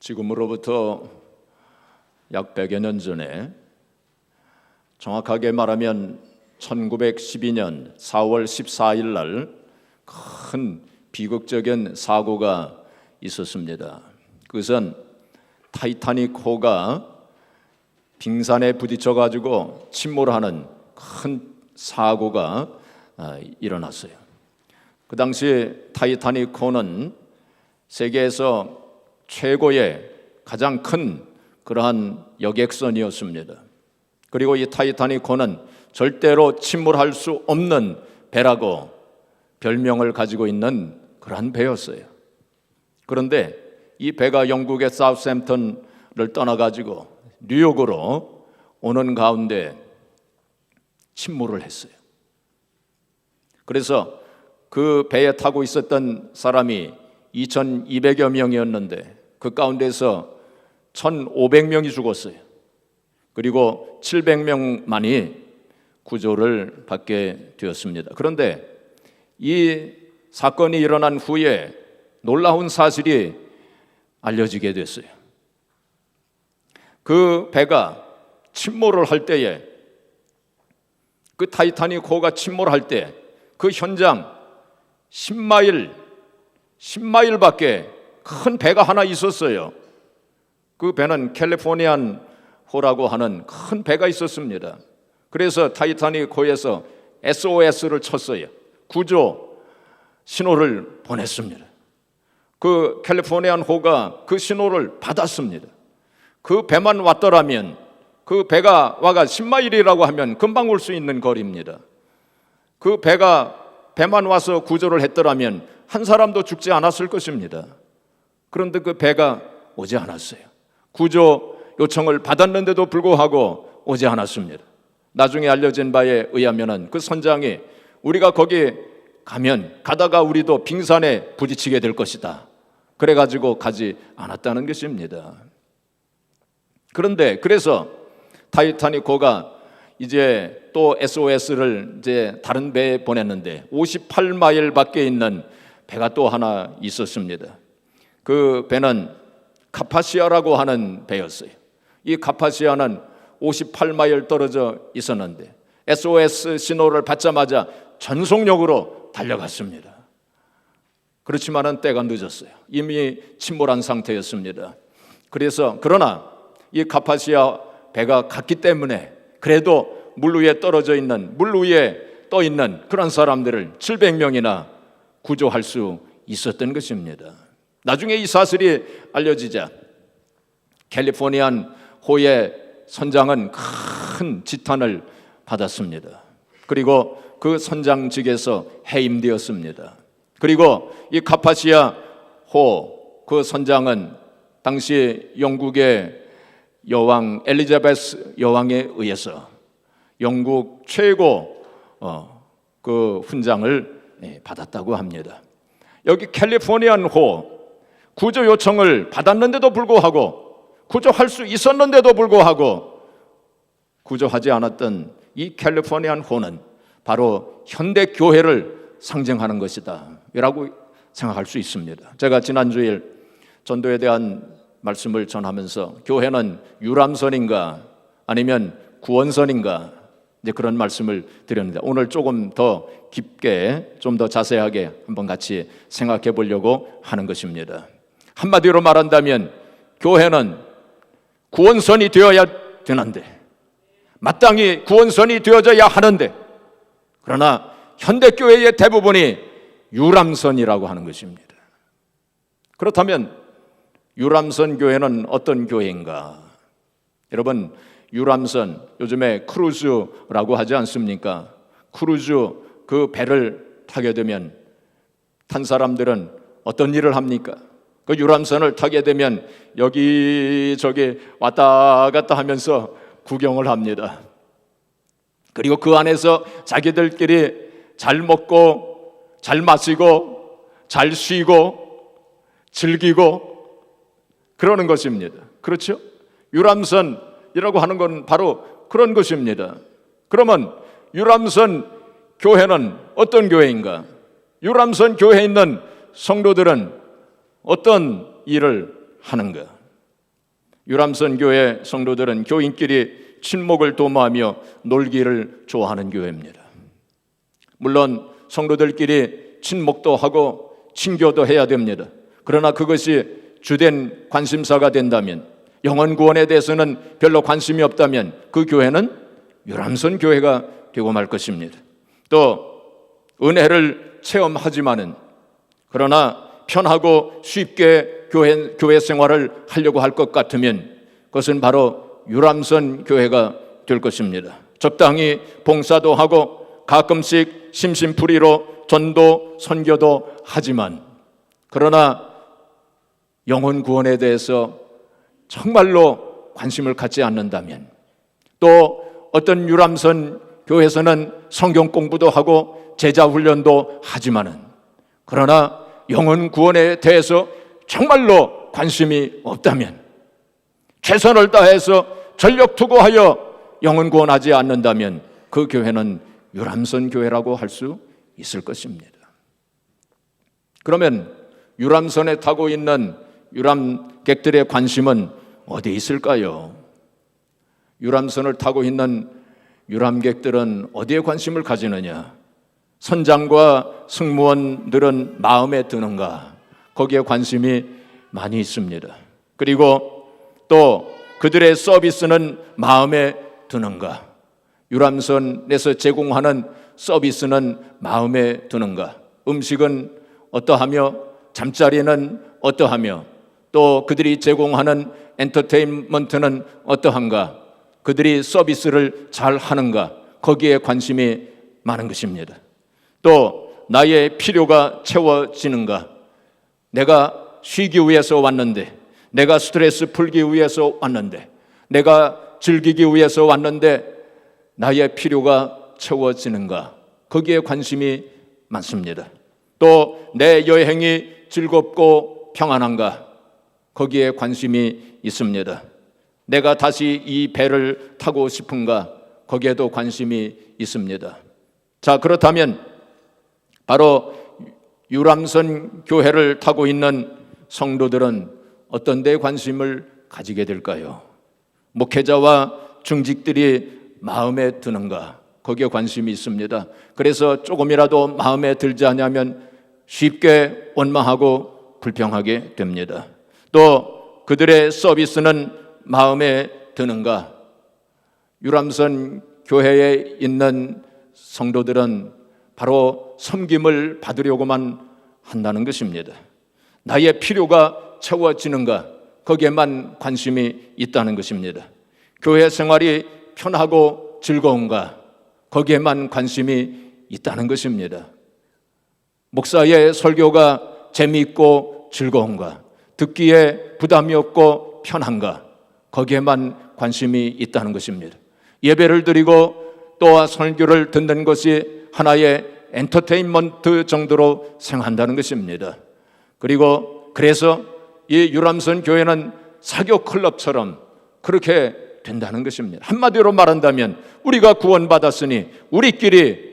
지금으로부터 약 100여 년 전에, 정확하게 말하면 1912년 4월 14일 날 큰 비극적인 사고가 있었습니다. 그것은 타이타닉호가 빙산에 부딪혀 가지고 침몰하는 큰 사고가 일어났어요. 그 당시 타이타닉호는 세계에서 최고의 가장 큰 그러한 여객선이었습니다. 그리고 이 타이타닉호는 절대로 침몰할 수 없는 배라고 별명을 가지고 있는 그러한 배였어요. 그런데 이 배가 영국의 사우샘프턴을 떠나가지고 뉴욕으로 오는 가운데 침몰을 했어요. 그래서 그 배에 타고 있었던 사람이 2,200여 명이었는데 그 가운데서 1,500명이 죽었어요. 그리고 700명만이 구조를 받게 되었습니다. 그런데 이 사건이 일어난 후에 놀라운 사실이 알려지게 됐어요. 그 배가 침몰을 할 때에, 그 타이타닉호가 침몰할 때 그 현장 10마일밖에 큰 배가 하나 있었어요. 그 배는 캘리포니안 호라고 하는 큰 배가 있었습니다. 그래서 타이타닉호에서 SOS를 쳤어요. 구조 신호를 보냈습니다. 그 캘리포니안 호가 그 신호를 받았습니다. 그 배만 왔더라면, 그 배가 와가 10마일이라고 하면 금방 올 수 있는 거리입니다. 그 배만 와서 구조를 했더라면 한 사람도 죽지 않았을 것입니다. 그런데 그 배가 오지 않았어요. 구조 요청을 받았는데도 불구하고 오지 않았습니다. 나중에 알려진 바에 의하면 그 선장이 우리가 거기 가다가 우리도 빙산에 부딪히게 될 것이다, 그래가지고 가지 않았다는 것입니다. 그런데 그래서 타이타닉호가 이제 또 SOS를 이제 다른 배에 보냈는데 58마일 밖에 있는 배가 또 하나 있었습니다. 그 배는 카파시아라고 하는 배였어요. 이 카파시아는 58마일 떨어져 있었는데 SOS 신호를 받자마자 전속력으로 달려갔습니다. 그렇지만은 때가 늦었어요. 이미 침몰한 상태였습니다. 그러나 이 카파시아 배가 갔기 때문에 그래도 물 위에 떠 있는 그런 사람들을 700명이나 구조할 수 있었던 것입니다. 나중에 이 사실이 알려지자 캘리포니안 호의 선장은 큰 지탄을 받았습니다. 그리고 그 선장직에서 해임되었습니다. 그리고 이 카파시아 호 그 선장은 당시 영국의 여왕 엘리자베스 여왕에 의해서 영국 최고 그 훈장을 받았다고 합니다. 여기 캘리포니안 호 구조 요청을 받았는데도 불구하고, 구조할 수 있었는데도 불구하고 구조하지 않았던 이 캘리포니안 호는 바로 현대 교회를 상징하는 것이다 라고 생각할 수 있습니다. 제가 지난주일 전도에 대한 말씀을 전하면서 교회는 유람선인가 아니면 구원선인가 이제 그런 말씀을 드렸는데, 오늘 조금 더 깊게, 좀 더 자세하게 한번 같이 생각해 보려고 하는 것입니다. 한마디로 말한다면 교회는 구원선이 되어야 되는데, 마땅히 구원선이 되어져야 하는데, 그러나 현대교회의 대부분이 유람선이라고 하는 것입니다. 그렇다면 유람선 교회는 어떤 교회인가? 여러분, 유람선, 요즘에 크루즈라고 하지 않습니까? 크루즈 그 배를 타게 되면 탄 사람들은 어떤 일을 합니까? 그 유람선을 타게 되면 여기저기 왔다 갔다 하면서 구경을 합니다. 그리고 그 안에서 자기들끼리 잘 먹고 잘 마시고 잘 쉬고 즐기고 그러는 것입니다. 그렇죠? 유람선이라고 하는 건 바로 그런 것입니다. 그러면 유람선 교회는 어떤 교회인가? 유람선 교회에 있는 성도들은 어떤 일을 하는가? 유람선 교회 성도들은 교인끼리 친목을 도모하며 놀기를 좋아하는 교회입니다. 물론 성도들끼리 친목도 하고 친교도 해야 됩니다. 그러나 그것이 주된 관심사가 된다면, 영혼 구원에 대해서는 별로 관심이 없다면 그 교회는 유람선 교회가 되고 말 것입니다. 또 은혜를 체험하지만은, 그러나 편하고 쉽게 교회 생활을 하려고 할 것 같으면 그것은 바로 유람선 교회가 될 것입니다. 적당히 봉사도 하고 가끔씩 심심풀이로 전도 선교도 하지만, 그러나 영혼 구원에 대해서 정말로 관심을 갖지 않는다면, 또 어떤 유람선 교회에서는 성경 공부도 하고 제자 훈련도 하지만은, 그러나 영혼 구원에 대해서 정말로 관심이 없다면, 최선을 다해서 전력 투구하여 영혼 구원하지 않는다면 그 교회는 유람선 교회라고 할 수 있을 것입니다. 그러면 유람선에 타고 있는 유람객들의 관심은 어디에 있을까요? 유람선을 타고 있는 유람객들은 어디에 관심을 가지느냐? 선장과 승무원들은 마음에 드는가? 거기에 관심이 많이 있습니다. 그리고 또 그들의 서비스는 마음에 드는가? 유람선에서 제공하는 서비스는 마음에 드는가? 음식은 어떠하며, 잠자리는 어떠하며, 또 그들이 제공하는 엔터테인먼트는 어떠한가? 그들이 서비스를 잘 하는가? 거기에 관심이 많은 것입니다. 또 나의 필요가 채워지는가? 내가 쉬기 위해서 왔는데, 내가 스트레스 풀기 위해서 왔는데, 내가 즐기기 위해서 왔는데 나의 필요가 채워지는가? 거기에 관심이 많습니다. 또 내 여행이 즐겁고 평안한가? 거기에 관심이 있습니다. 내가 다시 이 배를 타고 싶은가? 거기에도 관심이 있습니다. 자, 그렇다면 바로 유람선 교회를 타고 있는 성도들은 어떤 데 관심을 가지게 될까요? 목회자와 중직들이 마음에 드는가? 거기에 관심이 있습니다. 그래서 조금이라도 마음에 들지 않으면 쉽게 원망하고 불평하게 됩니다. 또 그들의 서비스는 마음에 드는가? 유람선 교회에 있는 성도들은 바로 섬김을 받으려고만 한다는 것입니다. 나의 필요가 채워지는가? 거기에만 관심이 있다는 것입니다. 교회 생활이 편하고 즐거운가? 거기에만 관심이 있다는 것입니다. 목사의 설교가 재미있고 즐거운가? 듣기에 부담이 없고 편한가? 거기에만 관심이 있다는 것입니다. 예배를 드리고 또 설교를 듣는 것이 하나의 엔터테인먼트 정도로 생각한다는 것입니다. 그리고 그래서 이 유람선 교회는 사교 클럽처럼 그렇게 된다는 것입니다. 한마디로 말한다면 우리가 구원받았으니 우리끼리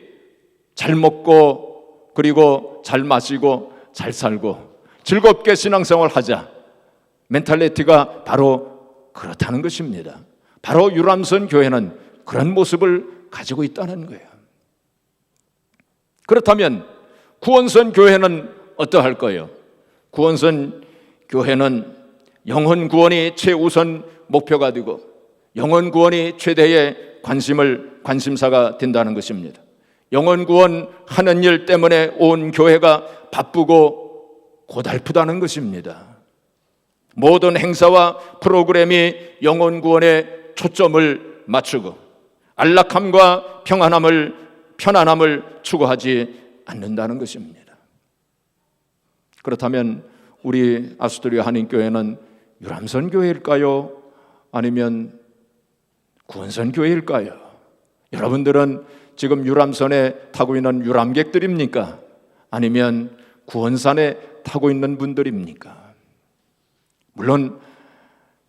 잘 먹고 그리고 잘 마시고 잘 살고 즐겁게 신앙생활 하자. 멘탈리티가 바로 그렇다는 것입니다. 바로 유람선 교회는 그런 모습을 가지고 있다는 거예요. 그렇다면 구원선 교회는 어떠할까요? 구원선 교회는 영혼 구원이 최우선 목표가 되고 영혼 구원이 최대의 관심사가 된다는 것입니다. 영혼 구원하는 일 때문에 온 교회가 바쁘고 고달프다는 것입니다. 모든 행사와 프로그램이 영혼 구원에 초점을 맞추고 안락함과 편안함을 추구하지 않는다는 것입니다. 그렇다면 우리 아스토리아 한인교회는 유람선 교회일까요? 아니면 구원선 교회일까요? 여러분들은 지금 유람선에 타고 있는 유람객들입니까? 아니면 구원선에 타고 있는 분들입니까? 물론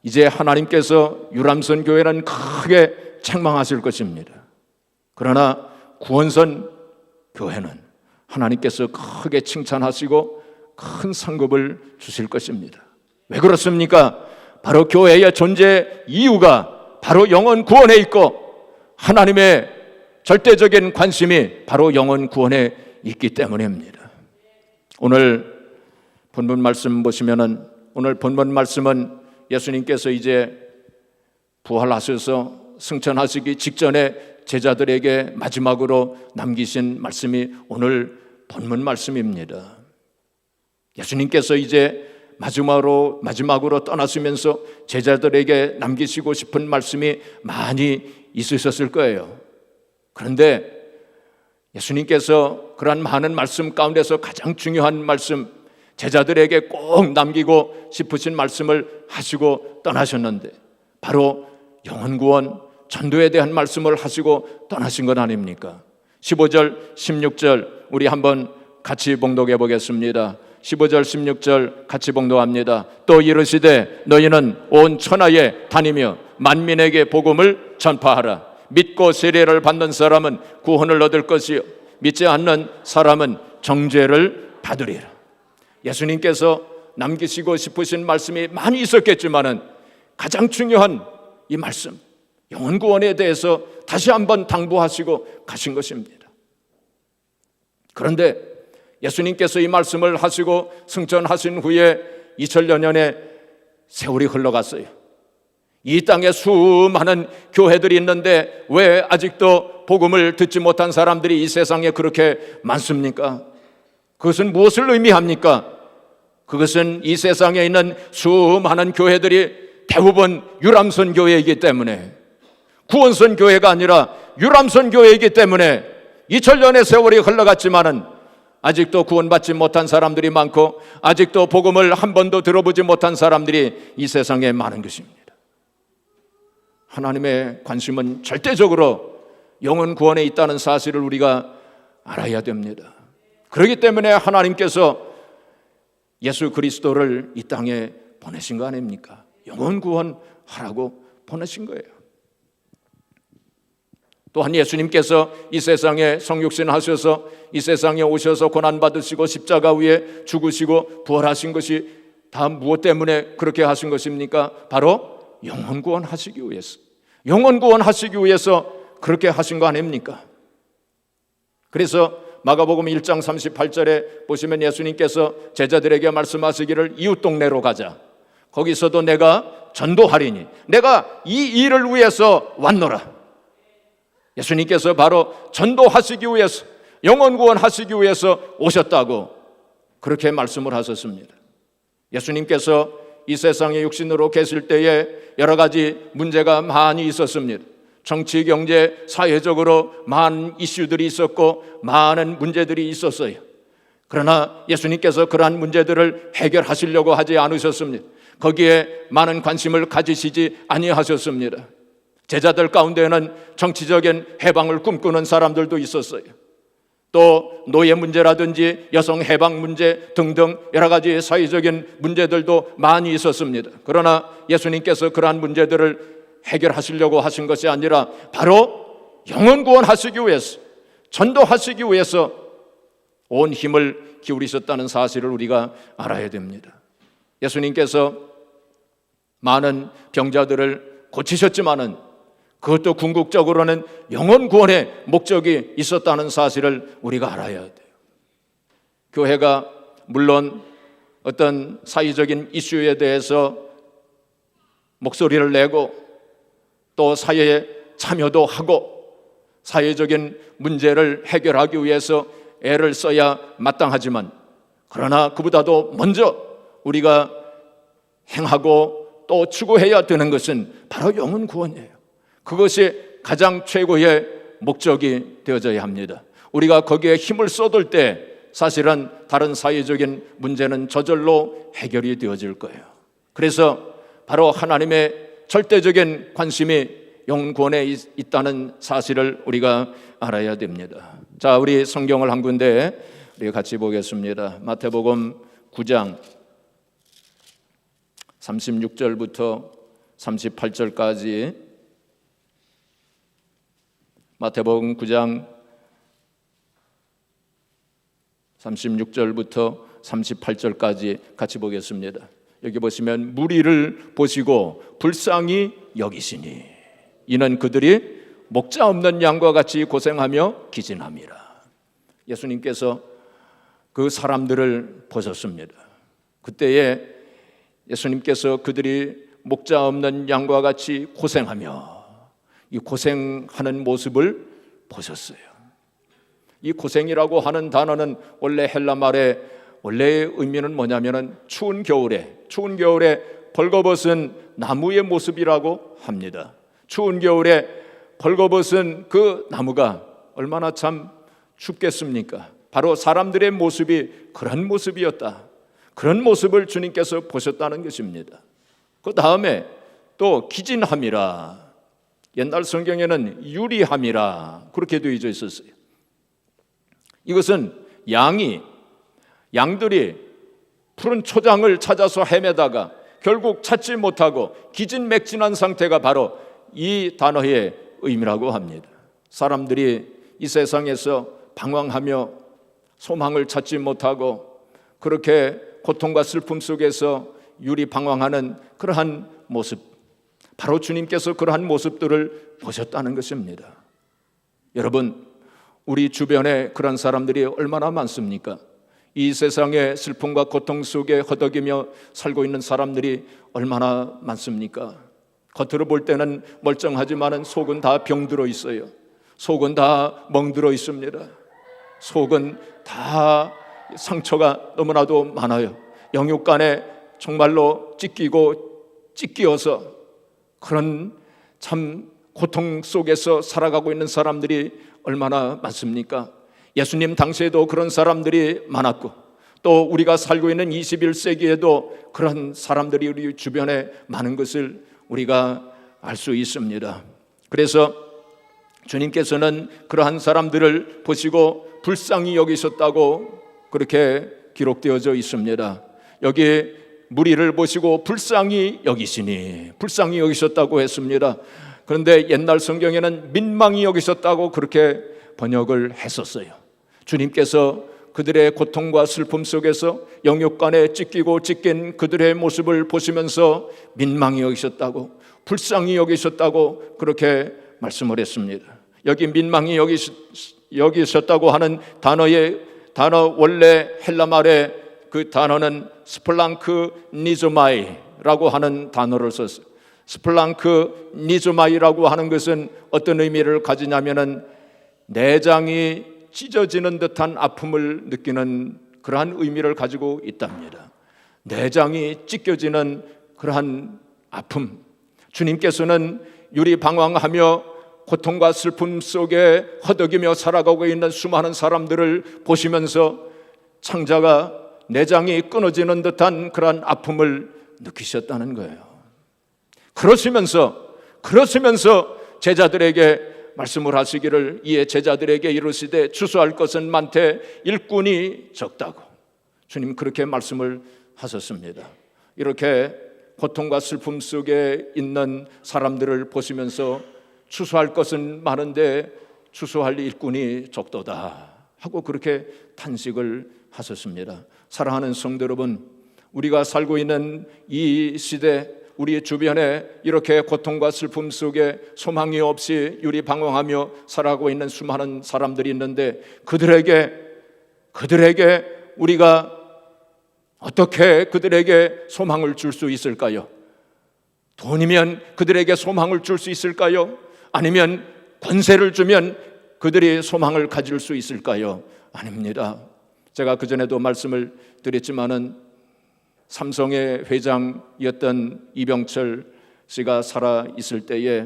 이제 하나님께서 유람선 교회는 크게 책망하실 것입니다. 그러나 구원선 교회는 하나님께서 크게 칭찬하시고 큰 상급을 주실 것입니다. 왜 그렇습니까? 바로 교회의 존재 이유가 바로 영혼 구원에 있고 하나님의 절대적인 관심이 바로 영혼 구원에 있기 때문입니다. 오늘 본문 말씀 보시면은 오늘 본문 말씀은 예수님께서 이제 부활하셔서 승천하시기 직전에 제자들에게 마지막으로 남기신 말씀이 오늘 본문 말씀입니다. 예수님께서 이제 마지막으로 떠나시면서 제자들에게 남기시고 싶은 말씀이 많이 있으셨을 거예요. 그런데 예수님께서 그러한 많은 말씀 가운데서 가장 중요한 말씀, 제자들에게 꼭 남기고 싶으신 말씀을 하시고 떠나셨는데 바로 영혼 구원, 전도에 대한 말씀을 하시고 떠나신 것 아닙니까? 15절, 16절 우리 한번 같이 봉독해 보겠습니다. 15절, 16절 같이 봉독합니다. 또 이르시되 너희는 온 천하에 다니며 만민에게 복음을 전파하라. 믿고 세례를 받는 사람은 구원을 얻을 것이요 믿지 않는 사람은 정죄를 받으리라. 예수님께서 남기시고 싶으신 말씀이 많이 있었겠지만은 가장 중요한 이 말씀, 영혼 구원에 대해서 다시 한번 당부하시고 가신 것입니다. 그런데 예수님께서 이 말씀을 하시고 승천하신 후에 2000여 년의 세월이 흘러갔어요. 이 땅에 수많은 교회들이 있는데 왜 아직도 복음을 듣지 못한 사람들이 이 세상에 그렇게 많습니까? 그것은 무엇을 의미합니까? 그것은 이 세상에 있는 수많은 교회들이 대부분 유람선 교회이기 때문에, 구원선 교회가 아니라 유람선 교회이기 때문에 2000년의 세월이 흘러갔지만은 아직도 구원받지 못한 사람들이 많고 아직도 복음을 한 번도 들어보지 못한 사람들이 이 세상에 많은 것입니다. 하나님의 관심은 절대적으로 영혼 구원에 있다는 사실을 우리가 알아야 됩니다. 그렇기 때문에 하나님께서 예수 그리스도를 이 땅에 보내신 거 아닙니까? 영혼 구원하라고 보내신 거예요. 또한 예수님께서 이 세상에 성육신 하셔서 이 세상에 오셔서 고난받으시고 십자가 위에 죽으시고 부활하신 것이 다 무엇 때문에 그렇게 하신 것입니까? 바로 영혼 구원하시기 위해서, 영혼 구원하시기 위해서 그렇게 하신 거 아닙니까? 그래서 마가복음 1장 38절에 보시면 예수님께서 제자들에게 말씀하시기를 이웃 동네로 가자. 거기서도 내가 전도하리니 내가 이 일을 위해서 왔노라. 예수님께서 바로 전도하시기 위해서, 영혼 구원하시기 위해서 오셨다고 그렇게 말씀을 하셨습니다. 예수님께서 이 세상에 육신으로 계실 때에 여러 가지 문제가 많이 있었습니다. 정치, 경제, 사회적으로 많은 이슈들이 있었고 많은 문제들이 있었어요. 그러나 예수님께서 그러한 문제들을 해결하시려고 하지 않으셨습니다. 거기에 많은 관심을 가지시지 아니하셨습니다. 제자들 가운데는 정치적인 해방을 꿈꾸는 사람들도 있었어요. 또 노예 문제라든지 여성 해방 문제 등등 여러 가지 사회적인 문제들도 많이 있었습니다. 그러나 예수님께서 그러한 문제들을 해결하시려고 하신 것이 아니라 바로 영혼 구원하시기 위해서, 전도하시기 위해서 온 힘을 기울이셨다는 사실을 우리가 알아야 됩니다. 예수님께서 많은 병자들을 고치셨지만은 그것도 궁극적으로는 영혼 구원의 목적이 있었다는 사실을 우리가 알아야 돼요. 교회가 물론 어떤 사회적인 이슈에 대해서 목소리를 내고 또 사회에 참여도 하고 사회적인 문제를 해결하기 위해서 애를 써야 마땅하지만, 그러나 그보다도 먼저 우리가 행하고 또 추구해야 되는 것은 바로 영혼 구원이에요. 그것이 가장 최고의 목적이 되어져야 합니다. 우리가 거기에 힘을 쏟을 때 사실은 다른 사회적인 문제는 저절로 해결이 되어질 거예요. 그래서 바로 하나님의 절대적인 관심이 영혼 구원에 있다는 사실을 우리가 알아야 됩니다. 자, 우리 성경을 한 군데 우리 같이 보겠습니다. 마태복음 9장 36절부터 38절까지, 마태복음 9장 36절부터 38절까지 같이 보겠습니다. 여기 보시면 무리를 보시고 불쌍히 여기시니 이는 그들이 목자 없는 양과 같이 고생하며 기진함이라. 예수님께서 그 사람들을 보셨습니다. 그때에 예수님께서 그들이 목자 없는 양과 같이 고생하며 이 고생하는 모습을 보셨어요. 이 고생이라고 하는 단어는 원래 헬라 말의 원래의 의미는 뭐냐면은 추운 겨울에 벌거벗은 나무의 모습이라고 합니다. 추운 겨울에 벌거벗은 그 나무가 얼마나 참 춥겠습니까? 바로 사람들의 모습이 그런 모습이었다. 그런 모습을 주님께서 보셨다는 것입니다. 그 다음에 또 기진함이라, 옛날 성경에는 유리함이라 그렇게 되어져 있었어요. 이것은 양들이 푸른 초장을 찾아서 헤매다가 결국 찾지 못하고 기진맥진한 상태가 바로 이 단어의 의미라고 합니다. 사람들이 이 세상에서 방황하며 소망을 찾지 못하고 그렇게 고통과 슬픔 속에서 유리방황하는 그러한 모습, 바로 주님께서 그러한 모습들을 보셨다는 것입니다. 여러분, 우리 주변에 그런 사람들이 얼마나 많습니까? 이 세상의 슬픔과 고통 속에 허덕이며 살고 있는 사람들이 얼마나 많습니까? 겉으로 볼 때는 멀쩡하지만 속은 다 병들어 있어요. 속은 다 멍들어 있습니다. 속은 다 상처가 너무나도 많아요. 영육간에 정말로 찢기어서 그런 참 고통 속에서 살아가고 있는 사람들이 얼마나 많습니까? 예수님 당시에도 그런 사람들이 많았고 또 우리가 살고 있는 21세기에도 그런 사람들이 우리 주변에 많은 것을 우리가 알 수 있습니다. 그래서 주님께서는 그러한 사람들을 보시고 불쌍히 여기셨다고 그렇게 기록되어져 있습니다. 여기 무리를 보시고 불쌍히 여기셨다고 했습니다. 그런데 옛날 성경에는 민망히 여기셨다고 그렇게 번역을 했었어요. 주님께서 그들의 고통과 슬픔 속에서 영육간에 찢긴 그들의 모습을 보시면서 민망히 여기셨다고, 불쌍히 여기셨다고 그렇게 말씀을 했습니다. 여기 민망히 여기셨다고 하는 단어 원래 헬라 말의 그 단어는 스플랑크니즈마이라고 하는 단어를 썼어요. 스플랑크니즈마이라고 하는 것은 어떤 의미를 가지냐면은 내장이 찢어지는 듯한 아픔을 느끼는 그러한 의미를 가지고 있답니다. 내장이 찢겨지는 그러한 아픔. 주님께서는 유리방황하며 고통과 슬픔 속에 허덕이며 살아가고 있는 수많은 사람들을 보시면서 창자가 내장이 끊어지는 듯한 그러한 아픔을 느끼셨다는 거예요. 그러시면서 제자들에게 말씀을 하시기를, 이에 제자들에게 이르시되 추수할 것은 많되 일꾼이 적다고. 주님 그렇게 말씀을 하셨습니다. 이렇게 고통과 슬픔 속에 있는 사람들을 보시면서 추수할 것은 많은데 추수할 일꾼이 적도다 하고 그렇게 탄식을 하셨습니다. 사랑하는 성도 여러분, 우리가 살고 있는 이 시대, 우리 주변에 이렇게 고통과 슬픔 속에 소망이 없이 유리방황하며 살아가고 있는 수많은 사람들이 있는데 그들에게 우리가 어떻게 그들에게 소망을 줄 수 있을까요? 돈이면 그들에게 소망을 줄 수 있을까요? 아니면 권세를 주면 그들이 소망을 가질 수 있을까요? 아닙니다. 제가 그전에도 말씀을 드렸지만은 삼성의 회장이었던 이병철 씨가 살아 있을 때에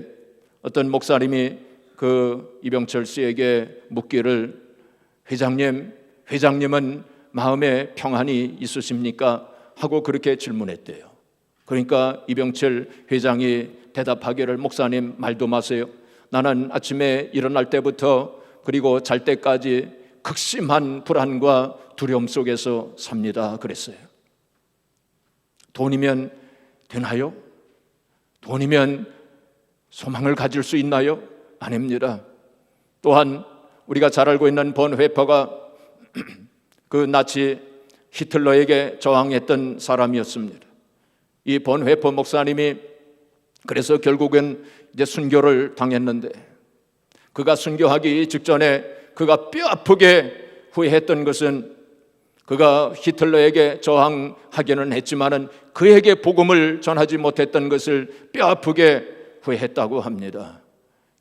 어떤 목사님이 그 이병철 씨에게 묻기를, 회장님은 마음에 평안이 있으십니까? 하고 그렇게 질문했대요. 그러니까 이병철 회장이 대답하기를, 목사님 말도 마세요. 나는 아침에 일어날 때부터 그리고 잘 때까지 극심한 불안과 두려움 속에서 삽니다. 그랬어요. 돈이면 되나요? 돈이면 소망을 가질 수 있나요? 아닙니다. 또한 우리가 잘 알고 있는 본회퍼가 그 나치 히틀러에게 저항했던 사람이었습니다. 이 본회퍼 목사님이 그래서 결국엔 이제 순교를 당했는데, 그가 순교하기 직전에 그가 뼈아프게 후회했던 것은, 그가 히틀러에게 저항하기는 했지만은 그에게 복음을 전하지 못했던 것을 뼈아프게 후회했다고 합니다.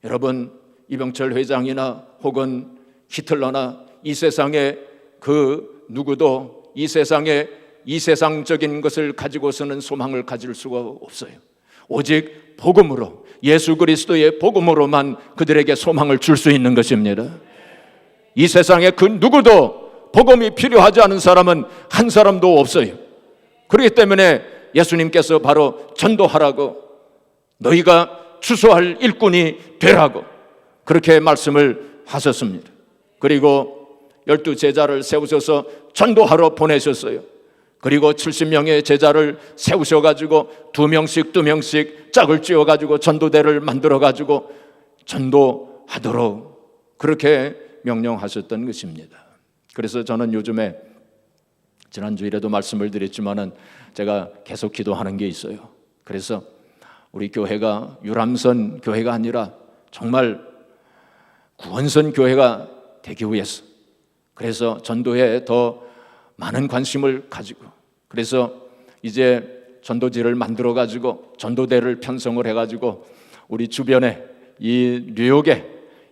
여러분, 이병철 회장이나 혹은 히틀러나 이 세상에 그 누구도 이 세상에 이 세상적인 것을 가지고서는 소망을 가질 수가 없어요. 오직 복음으로, 예수 그리스도의 복음으로만 그들에게 소망을 줄 수 있는 것입니다. 이 세상에 그 누구도 복음이 필요하지 않은 사람은 한 사람도 없어요. 그렇기 때문에 예수님께서 바로 전도하라고, 너희가 추수할 일꾼이 되라고 그렇게 말씀을 하셨습니다. 그리고 12제자를 세우셔서 전도하러 보내셨어요. 그리고 70명의 제자를 세우셔가지고 2명씩 짝을 쥐어가지고 전도대를 만들어가지고 전도하도록 그렇게 명령하셨던 것입니다. 그래서 저는 요즘에, 지난주일에도 말씀을 드렸지만은 제가 계속 기도하는 게 있어요. 그래서 우리 교회가 유람선 교회가 아니라 정말 구원선 교회가 되기 위해서, 그래서 전도에 더 많은 관심을 가지고, 그래서 이제 전도지를 만들어 가지고 전도대를 편성을 해 가지고 우리 주변에 이 뉴욕에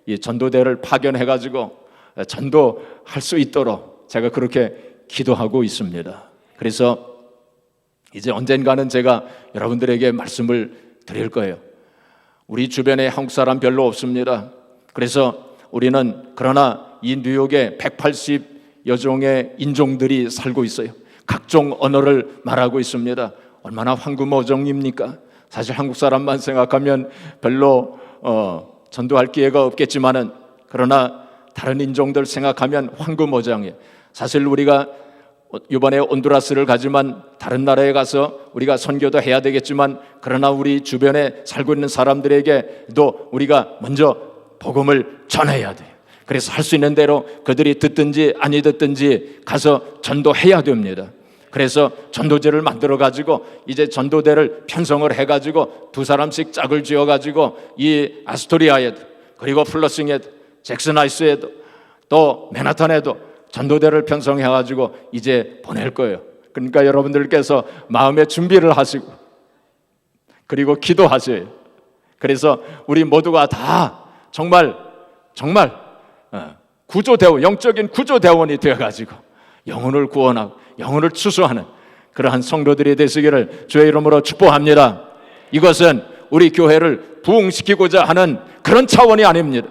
이 전도대를 파견해 가지고 전도할 수 있도록 제가 그렇게 기도하고 있습니다. 그래서 이제 언젠가는 제가 여러분들에게 말씀을 드릴 거예요. 우리 주변에 한국 사람 별로 없습니다. 그래서 우리는, 그러나 이 뉴욕에 180여 종의 인종들이 살고 있어요. 각종 언어를 말하고 있습니다. 얼마나 황금어종입니까? 사실 한국 사람만 생각하면 별로 전도할 기회가 없겠지만은, 그러나 다른 인종들 생각하면 황금어종이에요. 사실 우리가 이번에 온두라스를 가지만 다른 나라에 가서 우리가 선교도 해야 되겠지만, 그러나 우리 주변에 살고 있는 사람들에게도 우리가 먼저 복음을 전해야 돼요. 그래서 할 수 있는 대로 그들이 듣든지 아니 듣든지 가서 전도해야 됩니다. 그래서 전도제를 만들어 가지고 이제 전도대를 편성을 해 가지고 2사람씩 짝을 지어 가지고 이 아스토리아에도, 그리고 플러싱에도, 잭슨하이스에도, 또 맨하탄에도 전도대를 편성해 가지고 이제 보낼 거예요. 그러니까 여러분들께서 마음의 준비를 하시고 그리고 기도하셔요. 그래서 우리 모두가 다 정말 구조대원, 영적인 구조대원이 되어가지고 영혼을 구원하고 영혼을 추수하는 그러한 성도들이 되시기를 주의 이름으로 축복합니다. 이것은 우리 교회를 부흥시키고자 하는 그런 차원이 아닙니다.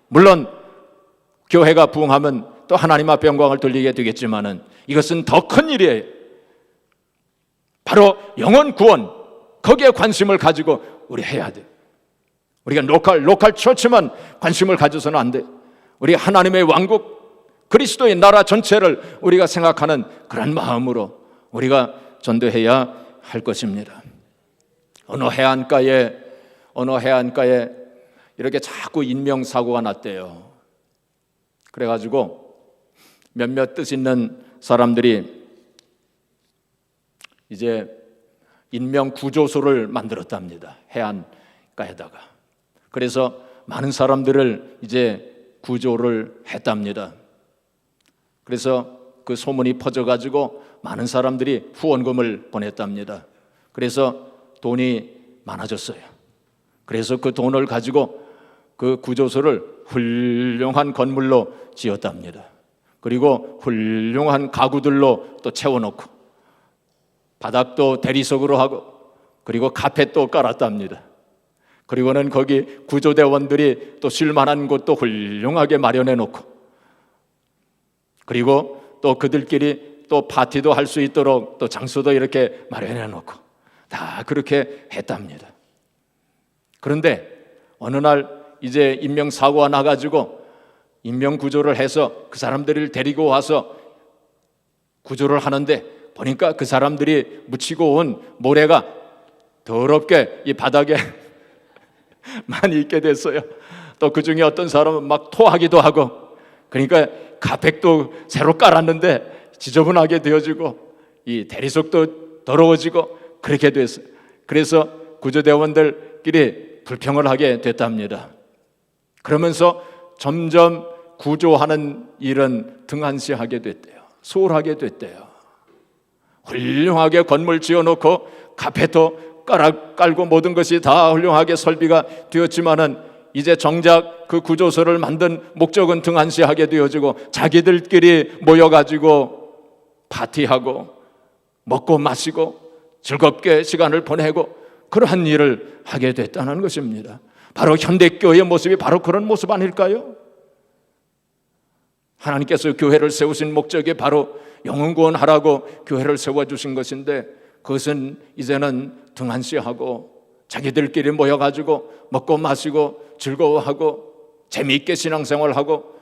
물론 교회가 부흥하면 또 하나님 앞에 영광을 돌리게 되겠지만은 이것은 더 큰 일이에요. 바로 영혼 구원, 거기에 관심을 가지고 우리 해야 돼요. 우리가 로컬 처치만 관심을 가져서는 안 돼. 우리 하나님의 왕국, 그리스도의 나라 전체를 우리가 생각하는 그런 마음으로 우리가 전도해야 할 것입니다. 어느 해안가에 이렇게 자꾸 인명사고가 났대요. 그래가지고 몇몇 뜻 있는 사람들이 이제 인명구조소를 만들었답니다. 해안가에다가. 그래서 많은 사람들을 이제 구조를 했답니다. 그래서 그 소문이 퍼져가지고 많은 사람들이 후원금을 보냈답니다. 그래서 돈이 많아졌어요. 그래서 그 돈을 가지고 그 구조소를 훌륭한 건물로 지었답니다. 그리고 훌륭한 가구들로 또 채워놓고 바닥도 대리석으로 하고 그리고 카펫도 깔았답니다. 그리고는 거기 구조대원들이 또 쉴만한 곳도 훌륭하게 마련해 놓고, 그리고 또 그들끼리 또 파티도 할 수 있도록 또 장소도 이렇게 마련해 놓고 다 그렇게 했답니다. 그런데 어느 날 이제 인명사고가 나가지고 인명구조를 해서 그 사람들을 데리고 와서 구조를 하는데 보니까 그 사람들이 묻히고 온 모래가 더럽게 이 바닥에 많이 있게 됐어요. 또 그 중에 어떤 사람은 막 토하기도 하고, 그러니까 가백도 새로 깔았는데 지저분하게 되어지고 이 대리석도 더러워지고 그렇게 됐어요. 그래서 구조대원들끼리 불평을 하게 됐답니다. 그러면서 점점 구조하는 일은 등한시하게 됐대요. 소홀하게 됐대요. 훌륭하게 건물 지어놓고 카페도 깔고 모든 것이 다 훌륭하게 설비가 되었지만은 이제 정작 그 구조소를 만든 목적은 등한시하게 되어지고 자기들끼리 모여가지고 파티하고 먹고 마시고 즐겁게 시간을 보내고 그러한 일을 하게 됐다는 것입니다. 바로 현대교회의 모습이 바로 그런 모습 아닐까요? 하나님께서 교회를 세우신 목적이 바로 영혼 구원하라고 교회를 세워주신 것인데 그것은 이제는 등한시하고 자기들끼리 모여가지고 먹고 마시고 즐거워하고 재미있게 신앙생활하고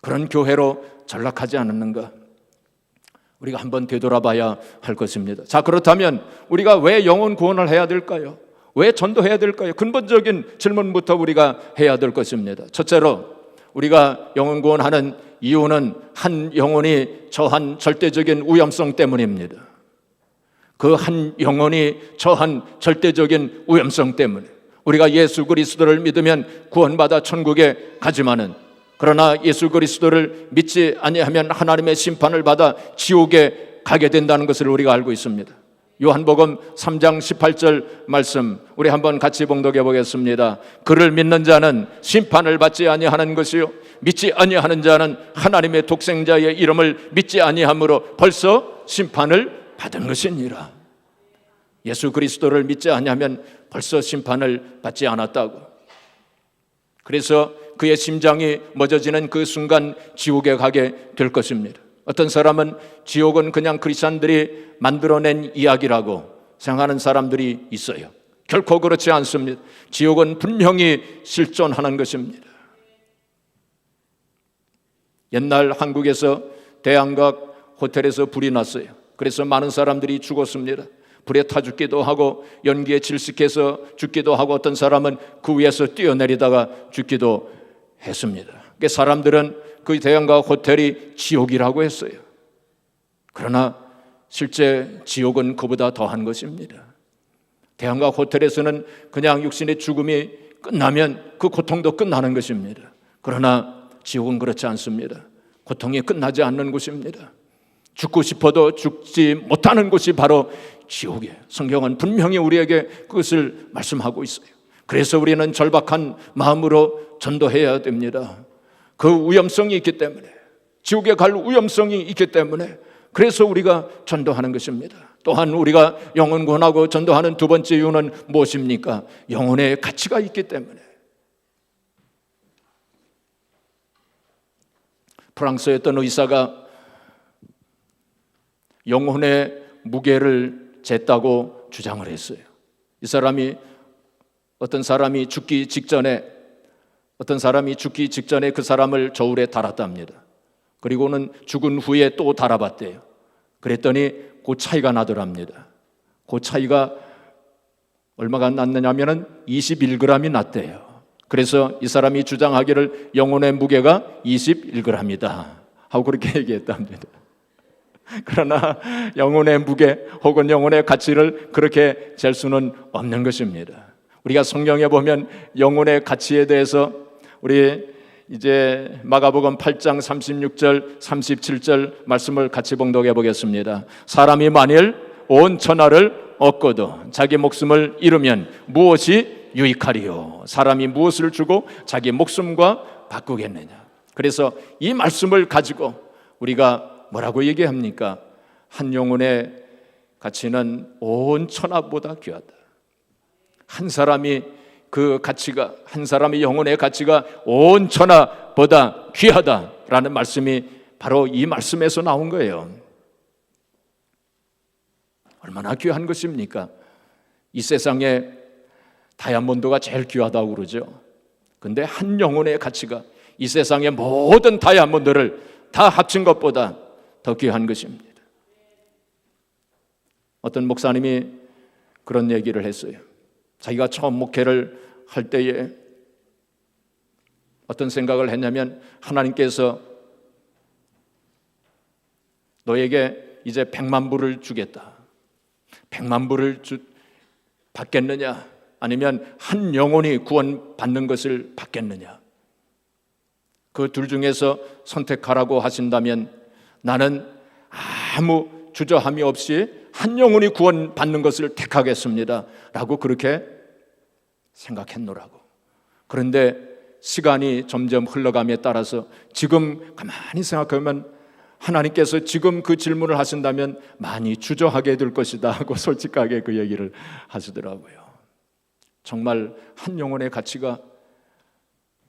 그런 교회로 전락하지 않았는가? 우리가 한번 되돌아봐야 할 것입니다. 자, 그렇다면 우리가 왜 영혼 구원을 해야 될까요? 왜 전도해야 될까요? 근본적인 질문부터 우리가 해야 될 것입니다. 첫째로 우리가 영혼 구원하는 이유는 한 영혼이 처한 절대적인 위험성 때문입니다. 그 한 영혼이 처한 절대적인 위험성 때문에 우리가 예수 그리스도를 믿으면 구원받아 천국에 가지만은 그러나 예수 그리스도를 믿지 아니하면 하나님의 심판을 받아 지옥에 가게 된다는 것을 우리가 알고 있습니다. 요한복음 3장 18절 말씀 우리 한번 같이 봉독해 보겠습니다. 그를 믿는 자는 심판을 받지 아니하는 것이요 믿지 아니하는 자는 하나님의 독생자의 이름을 믿지 아니함으로 벌써 심판을 받은 것이니라. 예수 그리스도를 믿지 아니하면 벌써 심판을 받지 않았다고. 그래서 그의 심장이 멎어지는 그 순간 지옥에 가게 될 것입니다. 어떤 사람은 지옥은 그냥 크리스찬들이 만들어낸 이야기라고 생각하는 사람들이 있어요. 결코 그렇지 않습니다. 지옥은 분명히 실존하는 것입니다. 옛날 한국에서 대양각 호텔에서 불이 났어요. 그래서 많은 사람들이 죽었습니다. 불에 타 죽기도 하고 연기에 질식해서 죽기도 하고 어떤 사람은 그 위에서 뛰어내리다가 죽기도 했습니다. 그러니까 사람들은 그 대양각 호텔이 지옥이라고 했어요. 그러나 실제 지옥은 그보다 더한 것입니다. 대양각 호텔에서는 그냥 육신의 죽음이 끝나면 그 고통도 끝나는 것입니다. 그러나 지옥은 그렇지 않습니다. 고통이 끝나지 않는 곳입니다. 죽고 싶어도 죽지 못하는 곳이 바로 지옥이에요. 성경은 분명히 우리에게 그것을 말씀하고 있어요. 그래서 우리는 절박한 마음으로 전도해야 됩니다. 그 위험성이 있기 때문에, 지옥에 갈 위험성이 있기 때문에 그래서 우리가 전도하는 것입니다. 또한 우리가 영혼 구원하고 전도하는 두 번째 이유는 무엇입니까? 영혼의 가치가 있기 때문에. 프랑스의 어떤 의사가 영혼의 무게를 쟀다고 주장을 했어요. 이 사람이 어떤 사람이 죽기 직전에 그 사람을 저울에 달았답니다. 그리고는 죽은 후에 또 달아봤대요. 그랬더니 그 차이가 나더랍니다. 그 차이가 얼마가 났느냐면은 21g이 났대요. 그래서 이 사람이 주장하기를 영혼의 무게가 21g이다 하고 그렇게 얘기했답니다. 그러나 영혼의 무게 혹은 영혼의 가치를 그렇게 잴 수는 없는 것입니다. 우리가 성경에 보면 영혼의 가치에 대해서 우리 이제 마가복음 8장 36절 37절 말씀을 같이 봉독해 보겠습니다. 사람이 만일 온 천하를 얻고도 자기 목숨을 잃으면 무엇이 유익하리요? 사람이 무엇을 주고 자기 목숨과 바꾸겠느냐? 그래서 이 말씀을 가지고 우리가 뭐라고 얘기합니까? 한 영혼의 가치는 온 천하보다 귀하다. 한 사람이 그 가치가, 한 사람의 영혼의 가치가 온 천하보다 귀하다라는 말씀이 바로 이 말씀에서 나온 거예요. 얼마나 귀한 것입니까? 이 세상에 다이아몬드가 제일 귀하다고 그러죠. 근데 한 영혼의 가치가 이 세상의 모든 다이아몬드를 다 합친 것보다 더 귀한 것입니다. 어떤 목사님이 그런 얘기를 했어요. 자기가 처음 목회를 할 때에 어떤 생각을 했냐면 하나님께서 너에게 이제 100만 불을 주겠다. 100만 불을 받겠느냐, 아니면 한 영혼이 구원받는 것을 받겠느냐? 그 둘 중에서 선택하라고 하신다면 나는 아무 주저함이 없이 한 영혼이 구원받는 것을 택하겠습니다 라고 그렇게 생각했노라고. 그런데 시간이 점점 흘러감에 따라서 지금 가만히 생각하면 하나님께서 지금 그 질문을 하신다면 많이 주저하게 될 것이다 하고 솔직하게 그 얘기를 하시더라고요. 정말 한 영혼의 가치가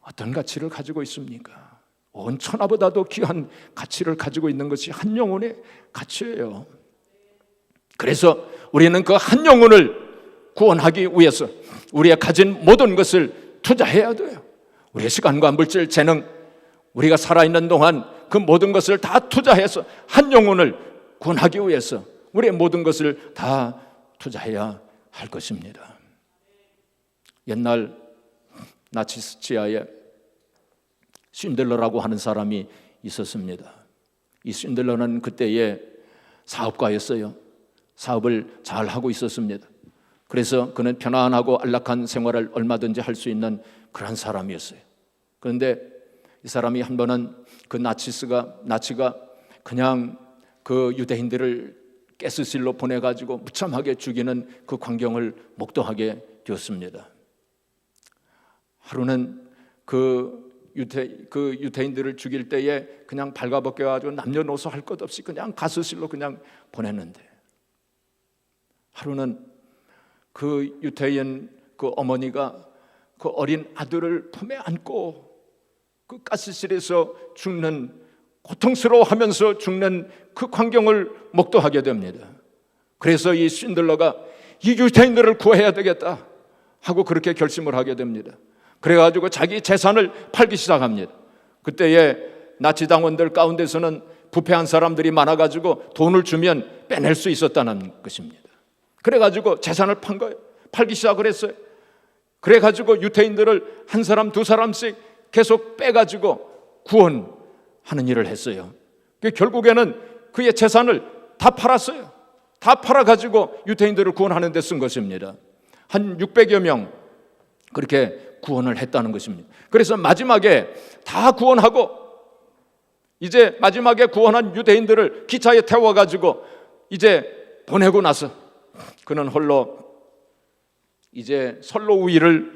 어떤 가치를 가지고 있습니까? 온 천하보다도 귀한 가치를 가지고 있는 것이 한 영혼의 가치예요. 그래서 우리는 그 한 영혼을 구원하기 위해서 우리가 가진 모든 것을 투자해야 돼요. 우리의 시간과 물질, 재능, 우리가 살아있는 동안 그 모든 것을 다 투자해서 한 영혼을 구원하기 위해서 우리의 모든 것을 다 투자해야 할 것입니다. 옛날 나치스치아에 쉰들러라고 하는 사람이 있었습니다. 이 쉰들러는 그때의 사업가였어요. 사업을 잘 하고 있었습니다. 그래서 그는 편안하고 안락한 생활을 얼마든지 할 수 있는 그런 사람이었어요. 그런데 이 사람이 한 번은 그 나치가 그냥 그 유대인들을 가스실로 보내가지고 무참하게 죽이는 그 광경을 목도하게 되었습니다. 하루는 그 유대인들을 죽일 때에 그냥 발가벗겨가지고 남녀노소 할 것 없이 그냥 가스실로 그냥 보냈는데, 하루는 그 유대인 그 어머니가 그 어린 아들을 품에 안고 그 가스실에서 죽는, 고통스러워하면서 죽는 그 광경을 목도하게 됩니다. 그래서 이 쉰들러가 이 유대인들을 구해야 되겠다 하고 그렇게 결심을 하게 됩니다. 그래가지고 자기 재산을 팔기 시작합니다. 그때의 나치 당원들 가운데서는 부패한 사람들이 많아가지고 돈을 주면 빼낼 수 있었다는 것입니다. 그래가지고 재산을 판 거예요. 팔기 시작을 했어요. 그래가지고 유대인들을 한 사람 두 사람씩 계속 빼가지고 구원하는 일을 했어요. 결국에는 그의 재산을 다 팔았어요. 다 팔아가지고 유대인들을 구원하는 데 쓴 것입니다. 한 600여 명 그렇게 구원을 했다는 것입니다. 그래서 마지막에 다 구원하고 이제 마지막에 구원한 유대인들을 기차에 태워가지고 이제 보내고 나서 그는 홀로 이제 선로 위를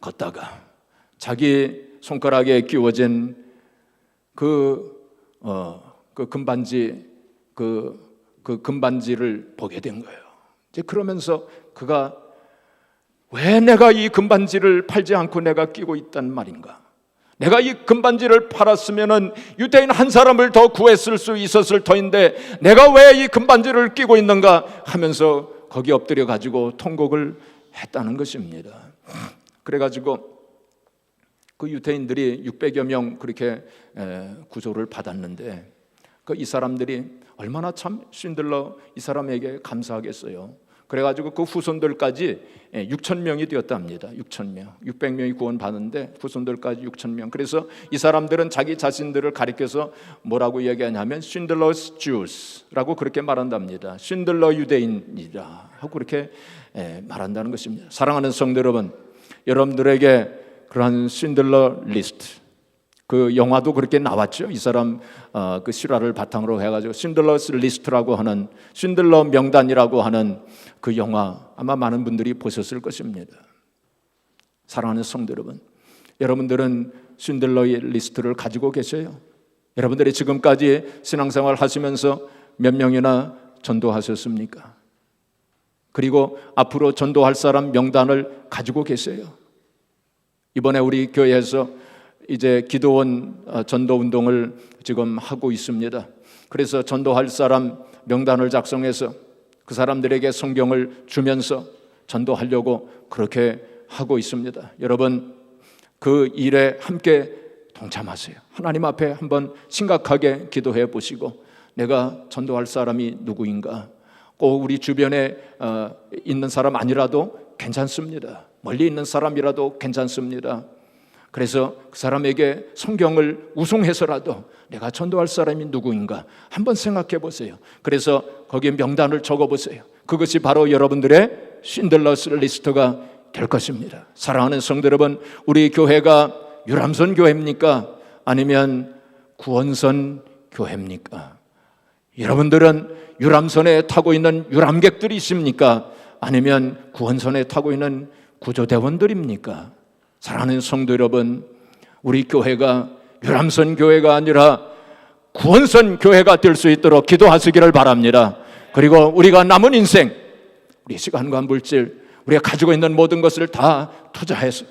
걷다가 자기 손가락에 끼워진 그 금반지, 그 금반지를 보게 된 거예요. 이제 그러면서 그가 왜 내가 이 금반지를 팔지 않고 내가 끼고 있단 말인가? 내가 이 금반지를 팔았으면은 유대인 한 사람을 더 구했을 수 있었을 터인데 내가 왜 이 금반지를 끼고 있는가 하면서 거기 엎드려 가지고 통곡을 했다는 것입니다. 그래가지고 그 유대인들이 600여 명 그렇게 구조를 받았는데 이 사람들이 얼마나 참 쉰들러 이 사람에게 감사하겠어요. 그래가지고 그 후손들까지 6,000명이 되었답니다. 6,000명, 600명이 구원받는데 후손들까지 6,000명. 그래서 이 사람들은 자기 자신들을 가리켜서 뭐라고 얘기하냐면 쉰들러스 주스라고 그렇게 말한답니다. 쉰들러 유대인이라 하고 그렇게 말한다는 것입니다. 사랑하는 성도 여러분, 여러분들에게 그러한 쉰들러 리스트, 그 영화도 그렇게 나왔죠. 이 사람 그 실화를 바탕으로 해가지고 쉰들러스 리스트라고 하는, 쉰들러 명단이라고 하는 그 영화 아마 많은 분들이 보셨을 것입니다. 사랑하는 성도 여러분, 여러분들은 쉰들러의 리스트를 가지고 계세요? 여러분들이 지금까지 신앙생활 하시면서 몇 명이나 전도하셨습니까? 그리고 앞으로 전도할 사람 명단을 가지고 계세요? 이번에 우리 교회에서 이제 기도원 전도 운동을 지금 하고 있습니다. 그래서 전도할 사람 명단을 작성해서 그 사람들에게 성경을 주면서 전도하려고 그렇게 하고 있습니다. 여러분, 그 일에 함께 동참하세요. 하나님 앞에 한번 심각하게 기도해 보시고 내가 전도할 사람이 누구인가? 꼭 우리 주변에 있는 사람 아니라도 괜찮습니다. 멀리 있는 사람이라도 괜찮습니다. 그래서 그 사람에게 성경을 우송해서라도 내가 전도할 사람이 누구인가 한번 생각해 보세요. 그래서 거기에 명단을 적어 보세요. 그것이 바로 여러분들의 신들러스 리스트가 될 것입니다. 사랑하는 성도 여러분, 우리 교회가 유람선 교회입니까? 아니면 구원선 교회입니까? 여러분들은 유람선에 타고 있는 유람객들이 있습니까? 아니면 구원선에 타고 있는 구조대원들입니까? 사랑하는 성도 여러분, 우리 교회가 유람선 교회가 아니라 구원선 교회가 될 수 있도록 기도하시기를 바랍니다. 그리고 우리가 남은 인생, 우리 시간과 물질, 우리가 가지고 있는 모든 것을 다 투자해서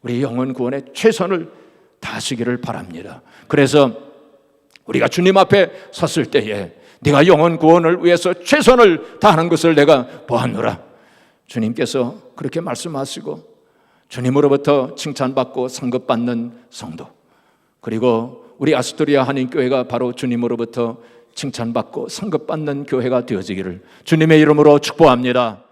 우리 영혼 구원에 최선을 다하시기를 바랍니다. 그래서 우리가 주님 앞에 섰을 때에 네가 영혼 구원을 위해서 최선을 다하는 것을 내가 보았노라. 주님께서 그렇게 말씀하시고 주님으로부터 칭찬받고 상급받는 성도, 그리고 우리 아스토리아 한인교회가 바로 주님으로부터 칭찬받고 상급받는 교회가 되어지기를 주님의 이름으로 축복합니다.